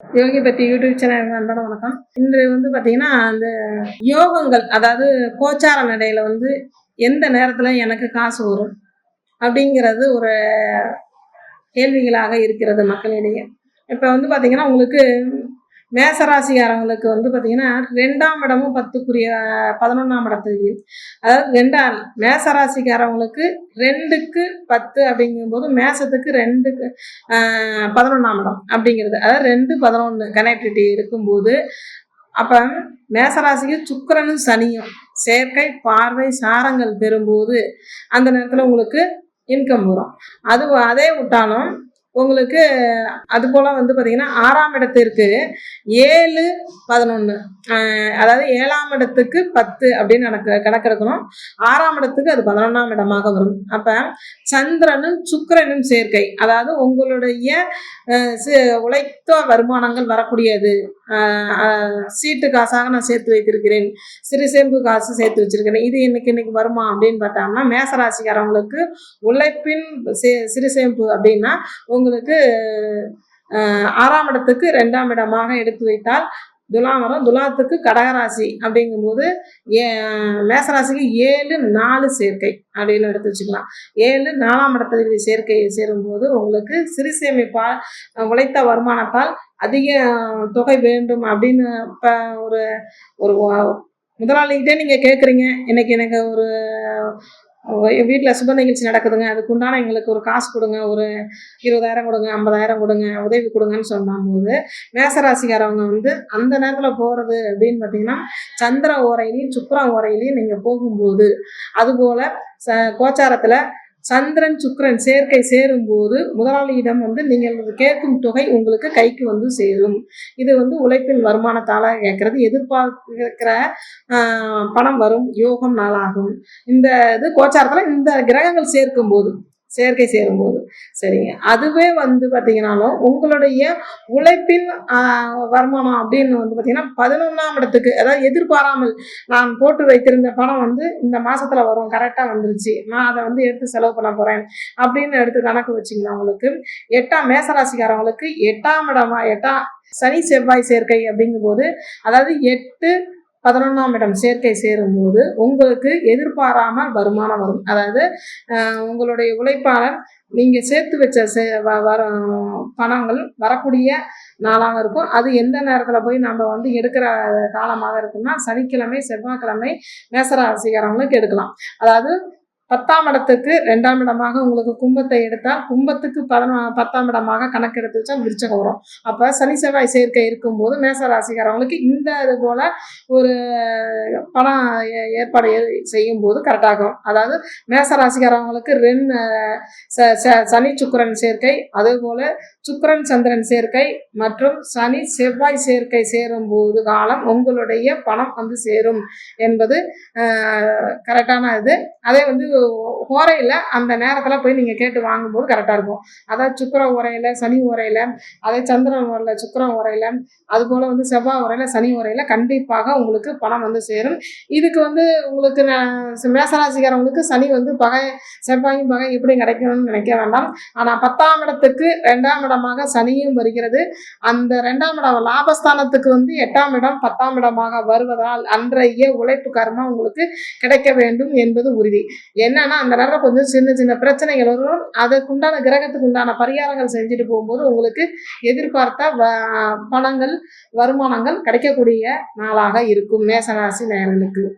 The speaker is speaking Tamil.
யோகி பத்தி யூடியூப் சேனல் நண்பன வணக்கம். இன்று பார்த்தீங்கன்னா, அந்த யோகங்கள் அதாவது கோச்சார நடையில எந்த நேரத்துல எனக்கு காசு வரும்? அப்படிங்கிறது ஒரு கேள்விகளாக இருக்கிறது மக்களிடையே. இப்ப பார்த்தீங்கன்னா, உங்களுக்கு மேசராசிக்காரங்களுக்கு பார்த்தீங்கன்னா 2ஆம் இடமும் 10க்குரிய 11ஆம் இடத்துக்கு, அதாவது 2ஆம் மேசராசிக்காரவங்களுக்கு 2க்கு 10 அப்படிங்கும்போது மேசத்துக்கு 2க்கு 11ஆம் இடம் அப்படிங்கிறது, அதாவது 2, 11 கனெக்டிவிட்டி இருக்கும்போது, அப்ப மேசராசிக்கு சுக்கிரனும் சனியும் சேர்க்கை பார்வை சாரங்கள் பெறும்போது அந்த நேரத்தில் உங்களுக்கு இன்கம் வரும். அதே விட்டாலும் உங்களுக்கு அதுபோல் பார்த்தீங்கன்னா 6ஆம் இடத்திற்கு 7, 11, அதாவது 7ஆம் இடத்துக்கு 10 அப்படின்னு கணக்கெடுக்கணும். 6ஆம் இடத்துக்கு அது 11ஆம் இடமாக வரும். அப்போ சந்திரனும் சுக்கிரனும் சேர்க்கை, அதாவது உங்களுடைய உழைத்த வருமானங்கள் வரக்கூடியது. சீட்டு காசாக நான் சேர்த்து வைத்திருக்கிறேன், சிறுசேம்பு காசு சேர்த்து வச்சிருக்கிறேன், இது இன்னைக்கு வருமா அப்படின்னு பார்த்தோம்னா மேசராசிக்காரவங்களுக்கு உழைப்பின் சிறுசேம்பு அப்படின்னா உங்களுக்கு 6ஆம் இடத்துக்கு 2ஆம் இடமாக எடுத்து வைத்தால் துலாம் வரும். துலாத்துக்கு கடகராசி அப்படிங்கும்போது மேசராசிக்கு 7, 4 சேர்க்கை அப்படின்னு எடுத்து வச்சுக்கலாம். 7, 4ஆம் இடத்துல சேர்க்கை சேரும்போது உங்களுக்கு சிறு சேமிப்பால் உழைத்த வருமானத்தால் அதிக தொகை வேண்டும் அப்படின்னு இப்போ ஒரு ஒரு முதலாளிகிட்டே நீங்கள் கேட்குறீங்க, இன்னைக்கு எனக்கு ஒரு வீட்டில் சுப நிகழ்ச்சி நடக்குதுங்க, அதுக்கு உண்டான எங்களுக்கு ஒரு காசு கொடுங்க, ஒரு 20,000 கொடுங்க, 50,000 கொடுங்க, உதவி கொடுங்கன்னு சொன்னபோது மேசராசிக்காரவங்க அந்த நேரத்தில் போகிறது அப்படின்னு பார்த்தீங்கன்னா சந்திர ஓரையிலையும் சுக்கிர ஓரையிலையும் நீங்கள் போகும்போது, அதுபோல் கோச்சாரத்தில் சந்திரன் சுக்கிரன் சேர்க்கை சேரும்போது முதலாளியிடம் நீங்கள் கேட்கும் தொகை உங்களுக்கு கைக்கு சேரும். இது உழைப்பின் வருமானத்தால் கேட்கறது, எதிர்பார்க்கிற பணம் வரும், யோகம் நாளாகும். இந்த இது கோச்சாரத்தில் இந்த கிரகங்கள் சேர்க்கை சேரும்போது சரிங்க. அதுவே பார்த்தீங்கன்னாலும் உங்களுடைய உழைப்பின் வருமானம் அப்படின்னு பார்த்தீங்கன்னா 11ஆம் இடத்துக்கு, அதாவது எதிர்பாராமல் நான் போட்டு வைத்திருந்த பணம் இந்த மாசத்துல வரும், கரெக்டாக வந்துருச்சு, நான் அதை எடுத்து செலவு பண்ண போறேன் அப்படின்னு எடுத்து கணக்கு வச்சிங்கன்னா உங்களுக்கு 8ஆம் மேசராசிக்காரவங்களுக்கு 8ஆம் இடமா 8ஆம் சனி செவ்வாய் சேர்க்கை அப்படிங்கும்போது, அதாவது 8, 11ஆம் இடம் சேர்க்கை சேரும்போது உங்களுக்கு எதிர்பாராமல் வருமானம் வரும். அதாவது உங்களுடைய உழைப்பாளர் நீங்கள் சேர்த்து வச்ச பணங்கள் வரக்கூடிய நாளாக இருக்கும். அது எந்த நேரத்தில் போய் நம்ம எடுக்கிற காலமாக இருக்குன்னா சனிக்கிழமை, செவ்வாய்க்கிழமை மேசராசிக்காரங்களுக்கு எடுக்கலாம். அதாவது 10ஆம் இடத்துக்கு 2ஆம் இடமாக உங்களுக்கு கும்பத்தை எடுத்தால் கும்பத்துக்கு 10ஆம் இடமாக கணக்கெடுத்து வச்சா விருச்சகம் வரும். அப்போ சனி செவ்வாய் சேர்க்கை இருக்கும்போது மேசராசிக்காரவங்களுக்கு இந்த இது போல் ஒரு பணம் ஏற்பாடு செய்யும் போது கரெக்டாகும். அதாவது மேசராசிக்காரவங்களுக்கு சனி சுக்கிரன் சேர்க்கை, அதேபோல் சுக்கிரன் சந்திரன் சேர்க்கை மற்றும் சனி செவ்வாய் சேர்க்கை சேரும்போது காலம் உங்களுடைய பணம் சேரும் என்பது கரெக்டான இது. அதே ஓரையில் அந்த நேரத்தில் போய் நீங்கள் கேட்டு வாங்கும்போது கரெக்டாக இருக்கும். அதாவது சுக்கிர ஓரையில், சனி ஓரையில், அதே சந்திரன் ஓரையில், சுக்கிரன் ஓரையில், அதுபோல் செவ்வாய் ஓரையில், சனி ஓரையில் கண்டிப்பாக உங்களுக்கு பணம் சேரும். இதுக்கு உங்களுக்கு மேசராசிக்காரவங்களுக்கு சனி பகை, செவ்வாயும் பகை எப்படி கிடைக்கணும்னு நினைக்க வேண்டாம். ஆனால் 10ஆம் இடத்துக்கு 2ஆம் இடமாக சனியும் வருகிறது. அந்த 2ஆம் இடம் லாபஸ்தானத்துக்கு 8ஆம் இடம் 10ஆம் இடமாக வருவதால் அன்றைய உழைப்பு கர்மா உங்களுக்கு கிடைக்க வேண்டும் என்பது உறுதி. என்னன்னா அந்த நேரத்தில் கொஞ்சம் சின்ன சின்ன பிரச்சனைகள் வரும். அதுக்குண்டான கிரகத்துக்கு உண்டான பரிகாரங்கள் செஞ்சுட்டு போகும்போது உங்களுக்கு எதிர்பார்த்த பணங்கள், வருமானங்கள் கிடைக்கக்கூடிய நாளாக இருக்கும் மேசராசி நேயர்களுக்கு.